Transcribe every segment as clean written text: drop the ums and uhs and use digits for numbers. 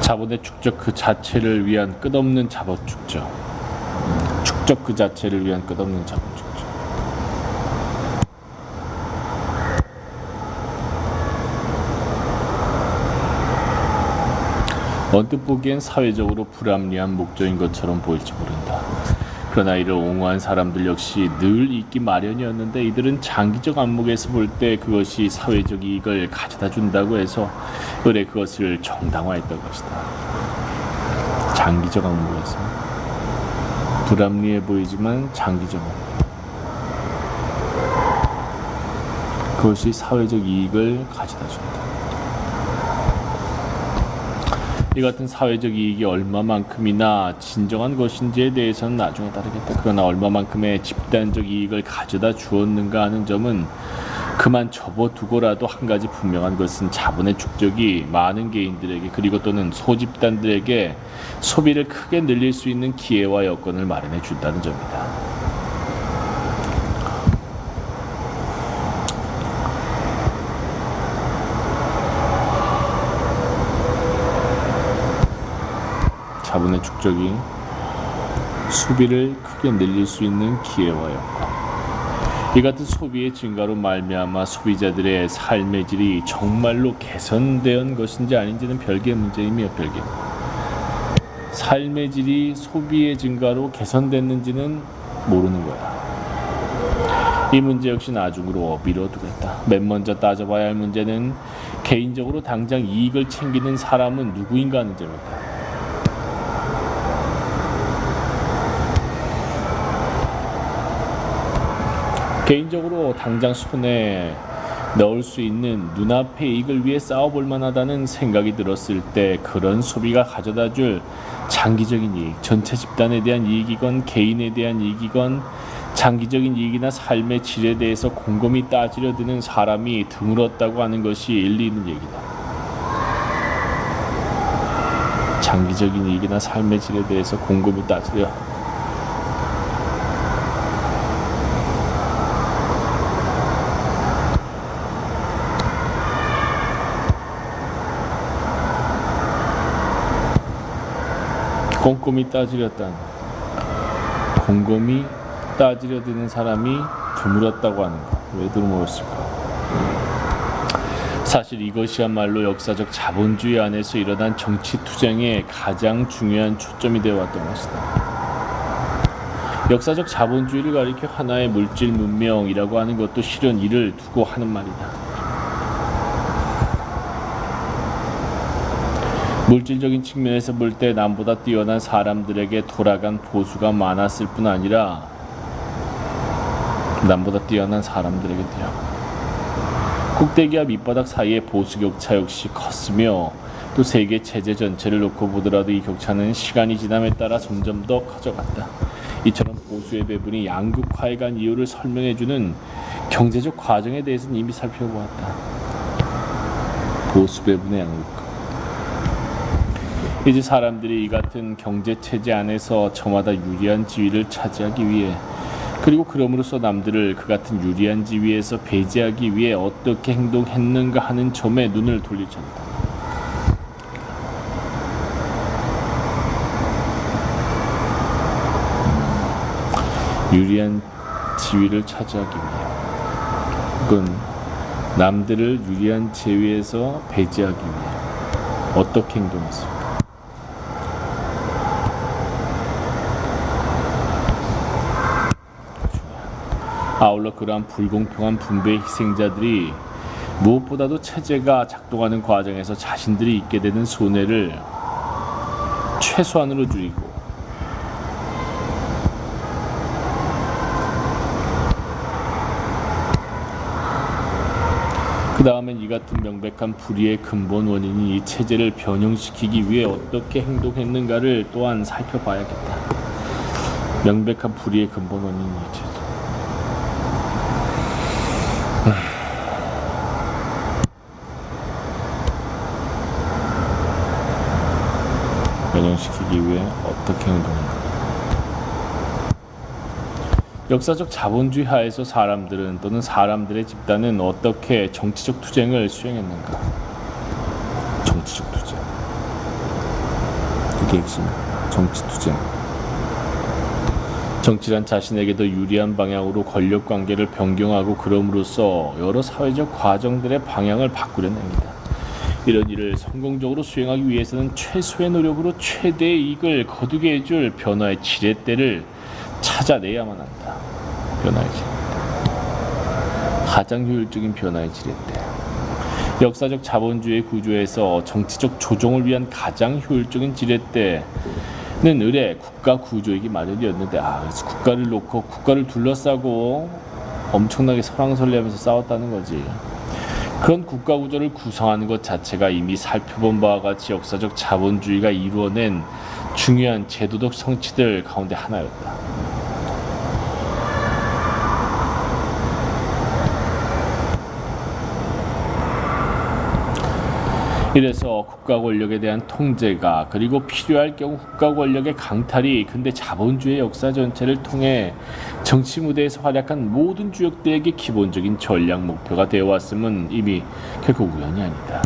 자본의 축적 그 자체를 위한 끝없는 자본 축적. 축적 그 자체를 위한 끝없는 자본 축적. 언뜻 보기엔 사회적으로 불합리한 목적인 것처럼 보일지 모른다. 그러나 이를 옹호한 사람들 역시 늘 있기 마련이었는데 이들은 장기적 안목에서 볼 때 그것이 사회적 이익을 가져다 준다고 해서 그래 그것을 정당화했던 것이다. 장기적 안목에서 불합리해 보이지만 장기적 안목. 그것이 사회적 이익을 가져다 준다. 이 같은 사회적 이익이 얼마만큼이나 진정한 것인지에 대해서는 나중에 다르겠다. 그러나 얼마만큼의 집단적 이익을 가져다 주었는가 하는 점은 그만 접어두고라도 한 가지 분명한 것은 자본의 축적이 많은 개인들에게 그리고 또는 소집단들에게 소비를 크게 늘릴 수 있는 기회와 여건을 마련해 준다는 점이다. 자본의 축적이 소비를 크게 늘릴 수 있는 기회와 여건. 이 같은 소비의 증가로 말미암아 소비자들의 삶의 질이 정말로 개선된 것인지 아닌지는 별개의 문제이며 별개. 삶의 질이 소비의 증가로 개선됐는지는 모르는 거야. 이 문제 역시 나중으로 미뤄두겠다. 맨 먼저 따져봐야 할 문제는 개인적으로 당장 이익을 챙기는 사람은 누구인가 하는 점이다. 개인적으로 당장 손에 넣을 수 있는 눈앞의 이익을 위해 싸워볼 만하다는 생각이 들었을 때 그런 소비가 가져다줄 장기적인 이익, 전체 집단에 대한 이익이건 개인에 대한 이익이건 장기적인 이익이나 삶의 질에 대해서 곰곰이 따지려 드는 사람이 드물었다고 하는 것이 일리 있는 얘기다. 장기적인 이익이나 삶의 질에 대해서 곰곰이 따지려 꼼꼼히 따지렸다는 곰곰이 따지려 드는 사람이 드물었다고 하는 것. 왜 드물었을까? 사실 이것이야말로 역사적 자본주의 안에서 일어난 정치 투쟁의 가장 중요한 초점이 되어 왔던 것이다. 역사적 자본주의를 가리켜 하나의 물질 문명이라고 하는 것도 실은 이를 두고 하는 말이다. 물질적인 측면에서 볼 때 남보다 뛰어난 사람들에게 돌아간 보수가 많았을 뿐 아니라 남보다 뛰어난 사람들에게 꼭대기와 밑바닥 사이의 보수 격차 역시 컸으며 또 세계 체제 전체를 놓고 보더라도 이 격차는 시간이 지남에 따라 점점 더 커져갔다. 이처럼 보수의 배분이 양극화에 간 이유를 설명해주는 경제적 과정에 대해서는 이미 살펴보았다. 보수 배분의 양극화. 이제 사람들이 이 같은 경제체제 안에서 저마다 유리한 지위를 차지하기 위해 그리고 그럼으로써 남들을 그 같은 유리한 지위에서 배제하기 위해 어떻게 행동했는가 하는 점에 눈을 돌릴 전이다. 유리한 지위를 차지하기 위해 혹은 남들을 유리한 지위에서 배제하기 위해 어떻게 행동했을까? 아울러 그러한 불공평한 분배의 희생자들이 무엇보다도 체제가 작동하는 과정에서 자신들이 입게 되는 손해를 최소한으로 줄이고 그 다음엔 이 같은 명백한 불의의 근본 원인인 이 체제를 변형시키기 위해 어떻게 행동했는가를 또한 살펴봐야겠다. 명백한 불의의 근본 원인인 이 체제. 변형시키기 위해 어떻게 행동한다. 역사적 자본주의 하에서 사람들은 또는 사람들의 집단은 어떻게 정치적 투쟁을 수행했는가? 정치적 투쟁. 그게 핵심. 정치 투쟁. 정치란 자신에게 더 유리한 방향으로 권력 관계를 변경하고 그럼으로써 여러 사회적 과정들의 방향을 바꾸려는 행위다. 이런 일을 성공적으로 수행하기 위해서는 최소의 노력으로 최대의 이익을 거두게 해줄 변화의 지렛대를 찾아내야만 한다. 변화의 지렛대. 가장 효율적인 변화의 지렛대. 역사적 자본주의 구조에서 정치적 조정을 위한 가장 효율적인 지렛대는 의례 국가 구조이기 마련이었는데, 그래서 국가를 놓고 국가를 둘러싸고 엄청나게 설왕설래하면서 싸웠다는 거지. 그런 국가 구조를 구성하는 것 자체가 이미 살펴본 바와 같이 역사적 자본주의가 이루어낸 중요한 제도적 성취들 가운데 하나였다. 이래서 국가 권력에 대한 통제가, 그리고 필요할 경우 국가 권력의 강탈이 근대 자본주의 역사 전체를 통해 정치 무대에서 활약한 모든 주역들에게 기본적인 전략 목표가 되어 왔음은 이미 결코 우연이 아니다.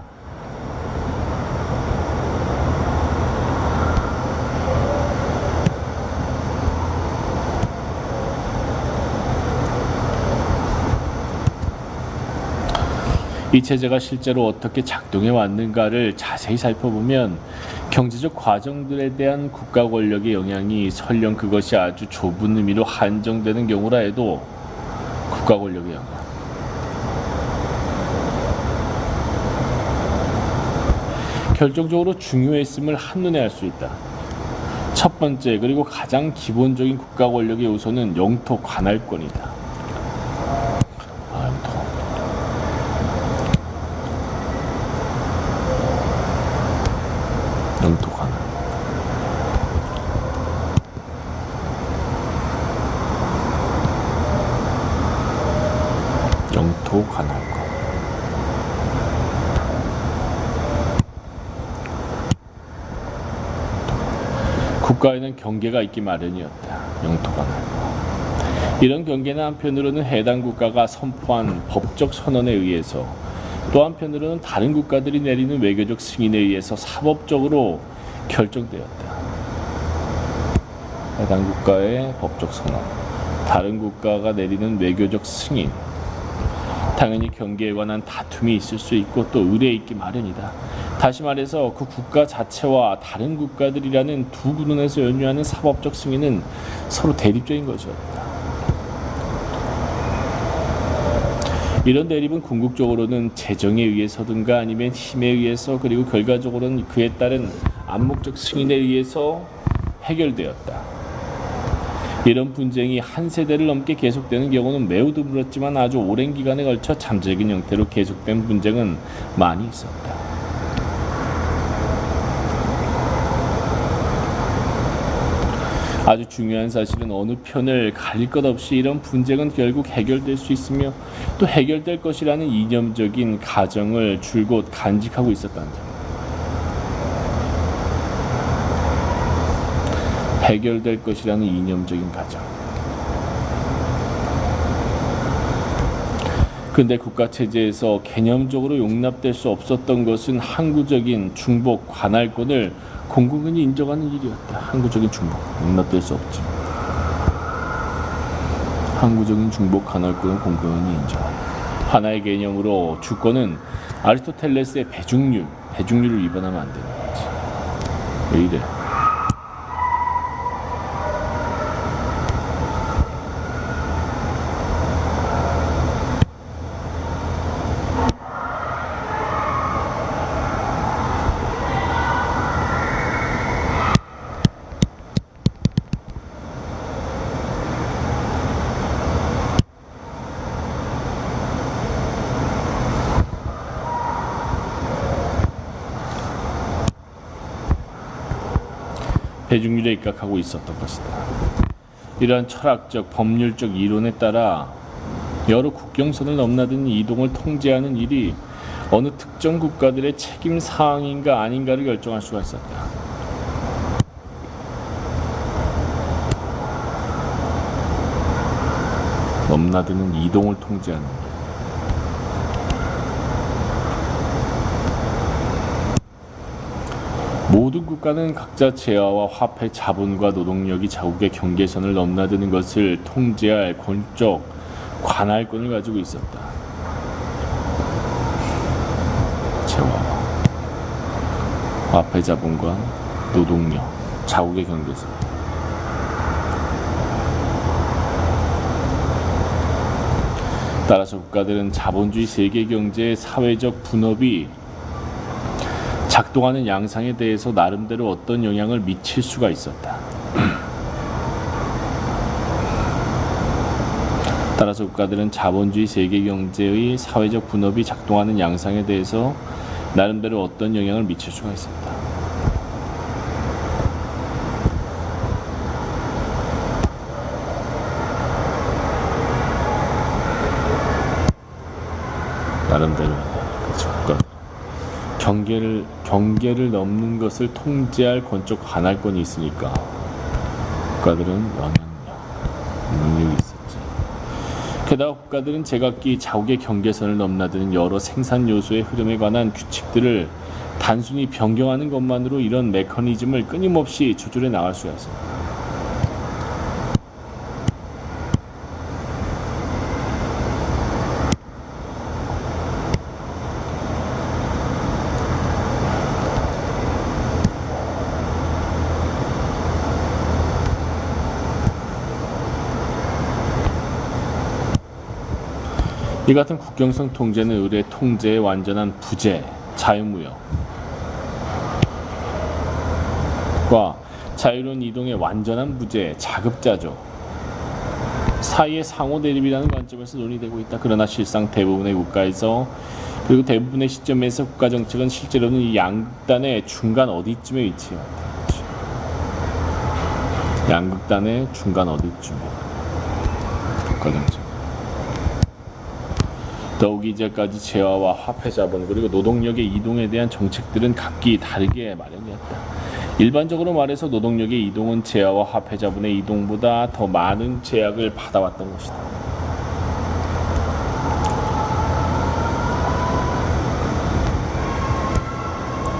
이 체제가 실제로 어떻게 작동해 왔는가를 자세히 살펴보면 경제적 과정들에 대한 국가 권력의 영향이 설령 그것이 아주 좁은 의미로 한정되는 경우라 해도 국가 권력의 영향, 결정적으로 중요했음을 한눈에 알 수 있다. 첫 번째, 그리고 가장 기본적인 국가 권력의 요소는 영토 관할권이다. 영토 관할. 영토 관할권. 국가에는 경계가 있기 마련이었다. 영토 관할권. 이런 경계는 한편으로는 해당 국가가 선포한 법적 선언에 의해서, 또 한편으로는 다른 국가들이 내리는 외교적 승인에 의해서 사법적으로 결정되었다. 해당 국가의 법적 선언, 다른 국가가 내리는 외교적 승인. 당연히 경계에 관한 다툼이 있을 수 있고 또 의뢰에 있기 마련이다. 다시 말해서 그 국가 자체와 다른 국가들이라는 두 군원에서 연유하는 사법적 승인은 서로 대립적인 것이었다. 이런 대립은 궁극적으로는 재정에 의해서든가 아니면 힘에 의해서, 그리고 결과적으로는 그에 따른 암묵적 승인에 의해서 해결되었다. 이런 분쟁이 한 세대를 넘게 계속되는 경우는 매우 드물었지만 아주 오랜 기간에 걸쳐 잠재적인 형태로 계속된 분쟁은 많이 있었다. 아주 중요한 사실은 어느 편을 가릴 것 없이 이런 분쟁은 결국 해결될 수 있으며 또 해결될 것이라는 이념적인 가정을 줄곧 간직하고 있었다는 점. 해결될 것이라는 이념적인 가정. 근데 국가체제에서 개념적으로 용납될 수 없었던 것은 항구적인 중복 관할권을 공공연히 인정하는 일이었다. 항구적인 중복, 용납될 수 없지. 항구적인 중복 관할권은 공공연히 인정. 하나의 개념으로 주권은 아리스토텔레스의 배중률을 위반하면 안 되는 거지. 왜 이래? 배중률에 입각하고 있었던 것이다. 이러한 철학적, 법률적 이론에 따라 여러 국경선을 넘나드는 이동을 통제하는 일이 어느 특정 국가들의 책임 사항인가 아닌가를 결정할 수가 있었다. 넘나드는 이동을 통제하는 일. 모든 국가는 각자 재화와 화폐, 자본과 노동력이 자국의 경계선을 넘나드는 것을 통제할 권적 관할권을 가지고 있었다. 재화와 화폐, 자본과 노동력, 자국의 경계선. 따라서 국가들은 자본주의 세계 경제의 사회적 분업이 작동하는 양상에 대해서 나름대로 어떤 영향을 미칠 수가 있었다. 따라서 국가들은 자본주의 세계 경제의 사회적 분업이 작동하는 양상에 대해서 나름대로 어떤 영향을 미칠 수가 있었다. 나름대로 국가들 경계를 넘는 것을 통제할 권적 관할권이 있으니까 국가들은 능력이 있었지. 게다가 국가들은 제각기 자국의 경계선을 넘나드는 여러 생산 요소의 흐름에 관한 규칙들을 단순히 변경하는 것만으로 이런 메커니즘을 끊임없이 조절해 나갈 수가 있습니다. 이 같은 국경성 통제는 의뢰 통제의 완전한 부재, 자유무역과 자유로운 이동의 완전한 부재, 자급자족 사이의 상호 대립이라는 관점에서 논의되고 있다. 그러나 실상 대부분의 국가에서 그리고 대부분의 시점에서 국가 정책은 실제로는 이 양극단의 중간 어디쯤에 위치해요. 양극단의 중간 어디쯤에 국가 정책. 더욱 이제까지 재화와 화폐 자본 그리고 노동력의 이동에 대한 정책들은 각기 다르게 마련이었다. 일반적으로 말해서 노동력의 이동은 재화와 화폐 자본의 이동보다 더 많은 제약을 받아왔던 것이다.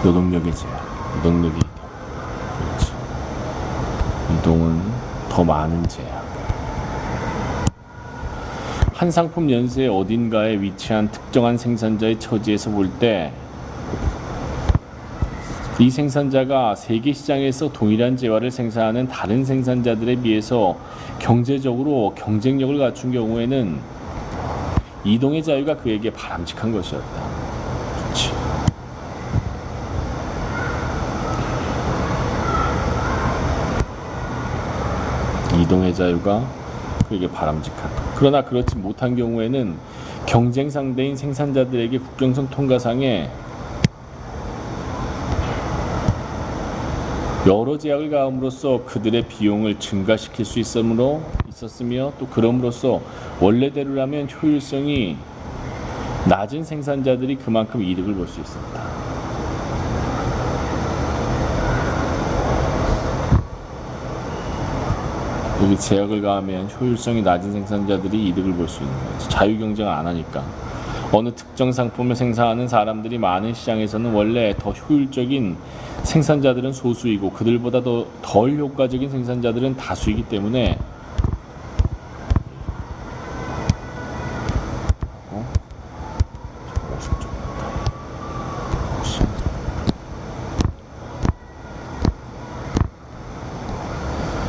노동력의 제약, 노동력의 이동. 그렇지. 이동은 더 많은 제약. 한 상품 연쇄의 어딘가에 위치한 특정한 생산자의 처지에서 볼 때 이 생산자가 세계 시장에서 동일한 재화를 생산하는 다른 생산자들에 비해서 경제적으로 경쟁력을 갖춘 경우에는 이동의 자유가 그에게 바람직한 것이었다. 그렇지. 이동의 자유가 그에게 바람직하다. 그러나 그렇지 못한 경우에는 경쟁 상대인 생산자들에게 국경선 통과상에 여러 제약을 가함으로써 그들의 비용을 증가시킬 수 있었으며 또 그럼으로써 원래대로라면 효율성이 낮은 생산자들이 그만큼 이득을 볼 수 있었다. 여기 제약을 가하면 효율성이 낮은 생산자들이 이득을 볼 수 있는 거지. 자유경쟁을 안 하니까. 어느 특정 상품을 생산하는 사람들이 많은 시장에서는 원래 더 효율적인 생산자들은 소수이고 그들보다 덜 효과적인 생산자들은 다수이기 때문에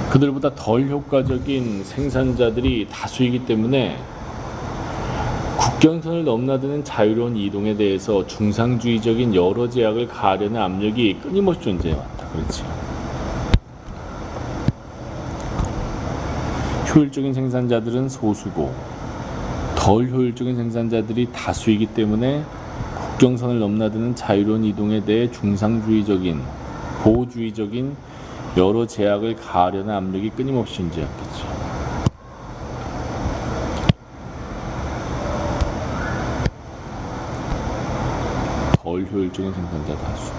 그들보다 덜 효과적인 생산자들이 다수이기 때문에 국경선을 넘나드는 자유로운 이동에 대해서 중상주의적인 여러 제약을 가하려는 압력이 끊임없이 존재해왔다. 그렇지. 효율적인 생산자들은 소수고 덜 효율적인 생산자들이 다수이기 때문에 국경선을 넘나드는 자유로운 이동에 대해 중상주의적인 보호주의적인 여러 제약을 가하려는 압력이 끊임없이 존재했겠지. 덜 효율적인 생산자 다수.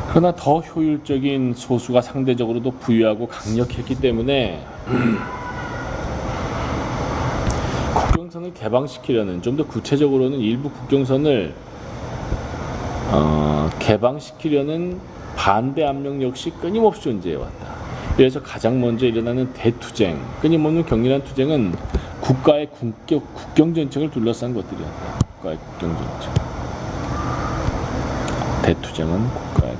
그러나 더 효율적인 소수가 상대적으로도 부유하고 강력했기 때문에 국경선을 개방시키려는, 좀 더 구체적으로는 일부 국경선을 개방시키려는 반대 압력 역시 끊임없이 존재해왔다. 그래서 가장 먼저 일어나는 대투쟁, 끊임없는 격렬한 투쟁은 국가의 국경정책을 둘러싼 것들이었다. 국가의 국경정책. 대투쟁은 국가의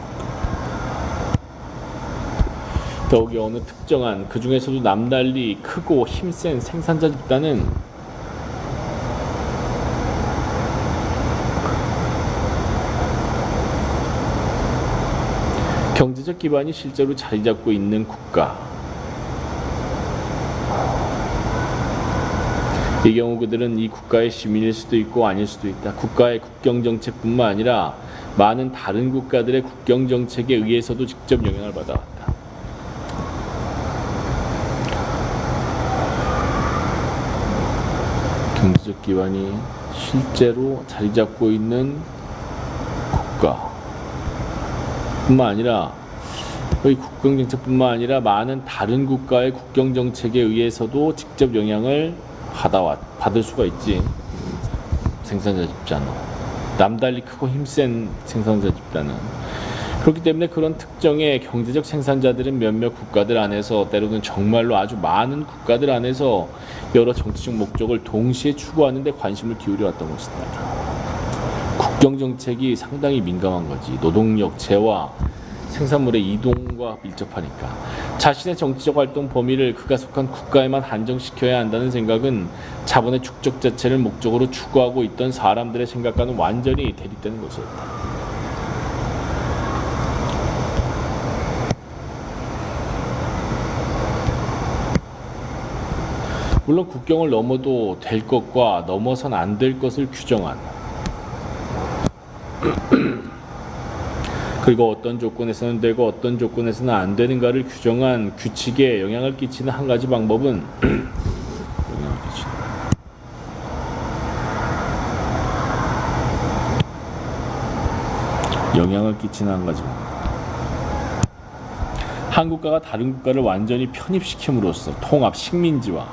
더욱이 어느 특정한 그 중에서도 남달리 크고 힘센 생산자 집단은 경제적 기반이 실제로 자리 잡고 있는 국가. 이 경우 그들은 이 국가의 시민일 수도 있고 아닐 수도 있다. 국가의 국경정책뿐만 아니라 많은 다른 국가들의 국경정책에 의해서도 직접 영향을 받아왔다. 경제적 기반이 실제로 자리 잡고 있는 국가 뿐만 아니라 이 국경정책뿐만 아니라 많은 다른 국가의 국경정책에 의해서도 직접 영향을 받을 수가 있지. 생산자 집단은 남달리 크고 힘센 생산자 집단은 그렇기 때문에 그런 특정의 경제적 생산자들은 몇몇 국가들 안에서 때로는 정말로 아주 많은 국가들 안에서 여러 정치적 목적을 동시에 추구하는 데 관심을 기울여 왔던 것이다. 국경정책이 상당히 민감한 거지. 노동력, 재화, 생산물의 이동과 밀접하니까 자신의 정치적 활동 범위를 그가 속한 국가에만 한정시켜야 한다는 생각은 자본의 축적 자체를 목적으로 추구하고 있던 사람들의 생각과는 완전히 대립되는 것이었다. 물론 국경을 넘어도 될 것과 넘어선 안 될 것을 규정한 그리고 어떤 조건에서는 되고 어떤 조건에서는 안 되는가를 규정한 규칙에 영향을 끼치는 한 가지 방법은 영향을 끼치는 한 가지 방법. 한 국가가 다른 국가를 완전히 편입시킴으로써 통합 식민지화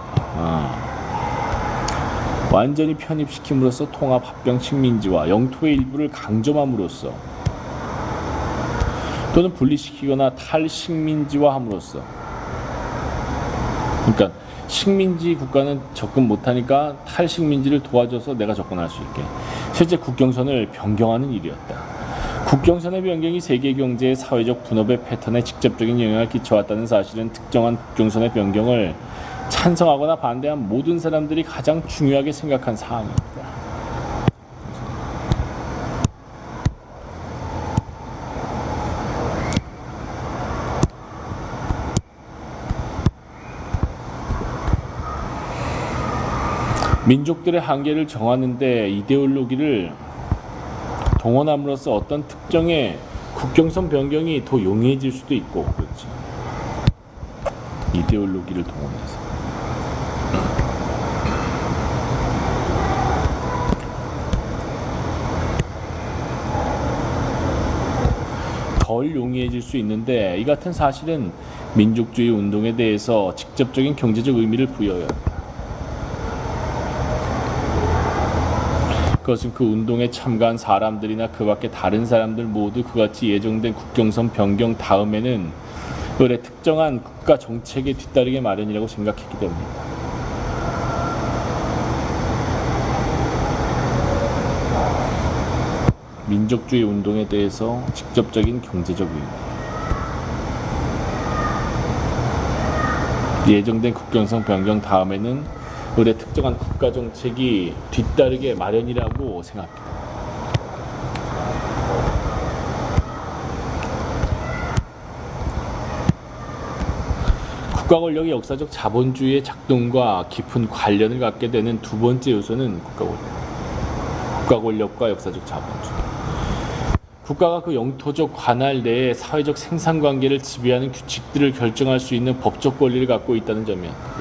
완전히 편입시킴으로써 통합 합병 식민지화 영토의 일부를 강점함으로써 또는 분리시키거나 탈식민지화함으로써 그러니까 식민지 국가는 접근 못하니까 탈식민지를 도와줘서 내가 접근할 수 있게 실제 국경선을 변경하는 일이었다. 국경선의 변경이 세계 경제의 사회적 분업의 패턴에 직접적인 영향을 끼쳐왔다는 사실은 특정한 국경선의 변경을 찬성하거나 반대한 모든 사람들이 가장 중요하게 생각한 사항입니다. 민족들의 한계를 정하는 데 이데올로기를 동원함으로써 어떤 특정의 국경선 변경이 더 용이해질 수도 있고 그렇지. 이데올로기를 동원해서 덜 용이해질 수 있는데 이 같은 사실은 민족주의 운동에 대해서 직접적인 경제적 의미를 부여해야 한다. 그것은 그 운동에 참가한 사람들이나 그 밖에 다른 사람들 모두 그같이 예정된 국경선 변경 다음에는 그의 특정한 국가 정책에 뒤따르게 마련이라고 생각했기 때문입니다. 민족주의 운동에 대해서 직접적인 경제적 의미 예정된 국경선 변경 다음에는 그의 특정한 국가 정책이 뒤따르게 마련이라고 생각합니다. 국가 권력의 역사적 자본주의의 작동과 깊은 관련을 갖게 되는 두 번째 요소는 국가 권력. 국가 권력과 역사적 자본주의. 국가가 그 영토적 관할 내에 사회적 생산 관계를 지배하는 규칙들을 결정할 수 있는 법적 권리를 갖고 있다는 점이었다.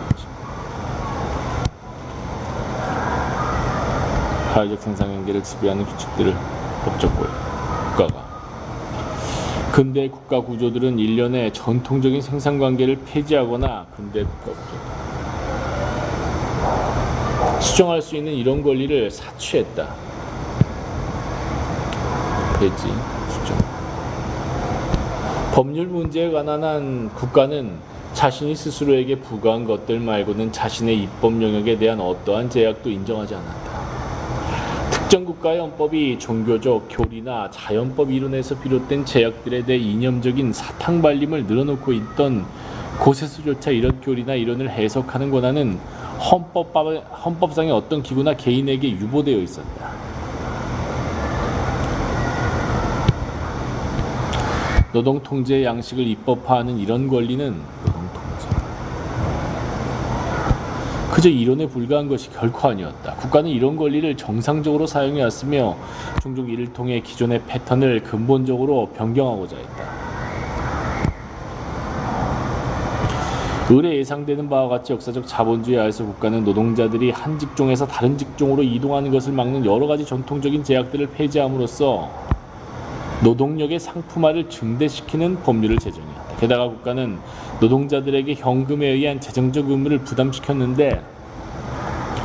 사회적 생산 관계를 지배하는 규칙들을 법적 권리. 국가가. 근대 국가 구조들은 일련의 전통적인 생산 관계를 폐지하거나 근대 국가 구조 수정할 수 있는 이런 권리를 사취했다. 폐지, 수정. 법률 문제에 관한 한 국가는 자신이 스스로에게 부과한 것들 말고는 자신의 입법 영역에 대한 어떠한 제약도 인정하지 않았다. 특정 국가의 헌법이 종교적, 교리나 자연법 이론에서 비롯된 제약들에 대해 이념적인 사탕발림을 늘어놓고 있던 곳에서조차 이런 교리나 이론을 해석하는 권한은 헌법상의 어떤 기구나 개인에게 유보되어 있었다. 노동통제의 양식을 입법화하는 이런 권리는 그저 이론에 불과한 것이 결코 아니었다. 국가는 이런 권리를 정상적으로 사용해왔으며 종종 이를 통해 기존의 패턴을 근본적으로 변경하고자 했다. 의례 예상되는 바와 같이 역사적 자본주의 하에서 국가는 노동자들이 한 직종에서 다른 직종으로 이동하는 것을 막는 여러 가지 전통적인 제약들을 폐지함으로써 노동력의 상품화를 증대시키는 법률을 제정했다. 게다가 국가는 노동자들에게 현금에 의한 재정적 의무를 부담시켰는데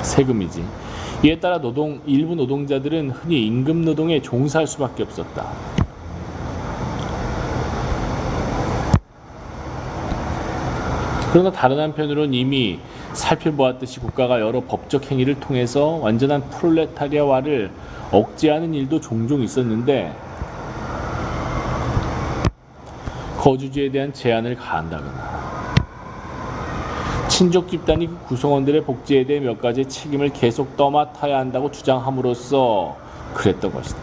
세금이지. 이에 따라 일부 노동자들은 흔히 임금 노동에 종사할 수밖에 없었다. 그러나 다른 한편으로는 이미 살펴보았듯이 국가가 여러 법적 행위를 통해서 완전한 프롤레타리아화를 억제하는 일도 종종 있었는데 거주지에 대한 제한을 가한다거나 친족 집단이 그 구성원들의 복지에 대해 몇 가지 책임을 계속 떠맡아야 한다고 주장함으로써 그랬던 것이다.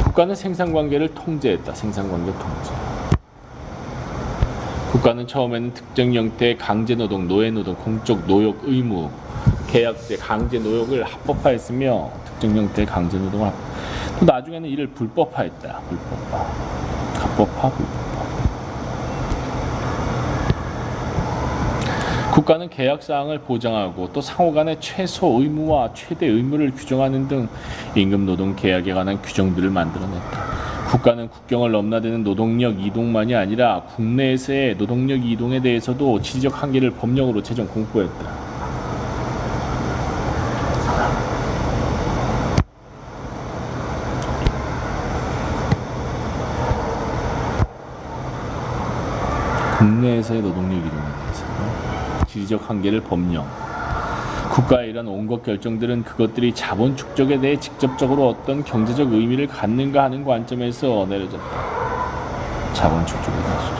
국가는 생산관계를 통제했다. 생산관계 통제. 국가는 처음에는 특정 형태의 강제노동, 노예노동, 공적 노역 의무, 계약제, 강제노역을 합법화했으며 특정 형태의 강제노동을 또 나중에는 이를 불법화했다. 불법화. 합법화, 불법화. 국가는 계약사항을 보장하고 또 상호간의 최소 의무와 최대 의무를 규정하는 등 임금노동 계약에 관한 규정들을 만들어냈다. 국가는 국경을 넘나드는 노동력 이동만이 아니라 국내에서의 노동력 이동에 대해서도 지리적 한계를 법령으로 제정 공포했다. 국내에서의 노동력 이동에 대해서 지리적 한계를 법령. 국가의 이런 온갖 결정들은 그것들이 자본 축적에 대해 직접적으로 어떤 경제적 의미를 갖는가 하는 관점에서 내려졌다. 자본 축적에 대해서.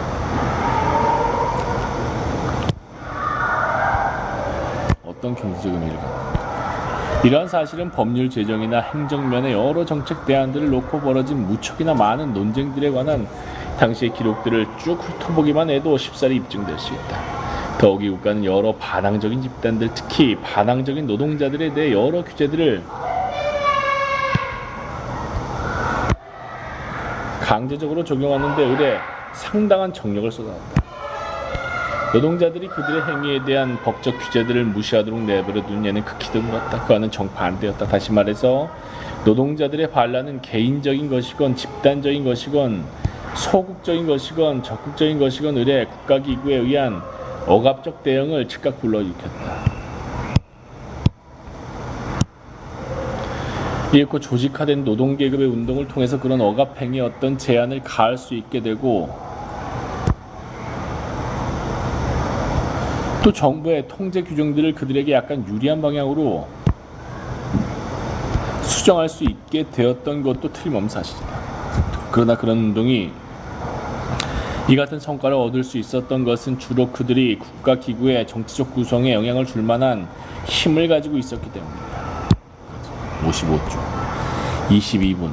어떤 경제적 의미를 갖는가. 이러한 사실은 법률 제정이나 행정면의 여러 정책 대안들을 놓고 벌어진 무척이나 많은 논쟁들에 관한 당시의 기록들을 쭉 훑어보기만 해도 쉽사리 입증될 수 있다. 더욱이 국가는 여러 반항적인 집단들, 특히 반항적인 노동자들에 대해 여러 규제들을 강제적으로 적용하는 데 의뢰 상당한 정력을 쏟아왔다. 노동자들이 그들의 행위에 대한 법적 규제들을 무시하도록 내버려둔 예는 극히 드물었다. 그와는 정반대였다. 다시 말해서 노동자들의 반란은 개인적인 것이건 집단적인 것이건 소극적인 것이건 적극적인 것이건 의뢰 국가기구에 의한 억압적 대응을 즉각 불러일으켰다. 이윽고 조직화된 노동계급의 운동을 통해서 그런 억압행위에 어떤 제한을 가할 수 있게 되고 또 정부의 통제 규정들을 그들에게 약간 유리한 방향으로 수정할 수 있게 되었던 것도 틀림없는 사실이다. 그러나 그런 운동이 이 같은 성과를 얻을 수 있었던 것은 주로 그들이 국가기구의 정치적 구성에 영향을 줄 만한 힘을 가지고 있었기 때문이다. 55조 22분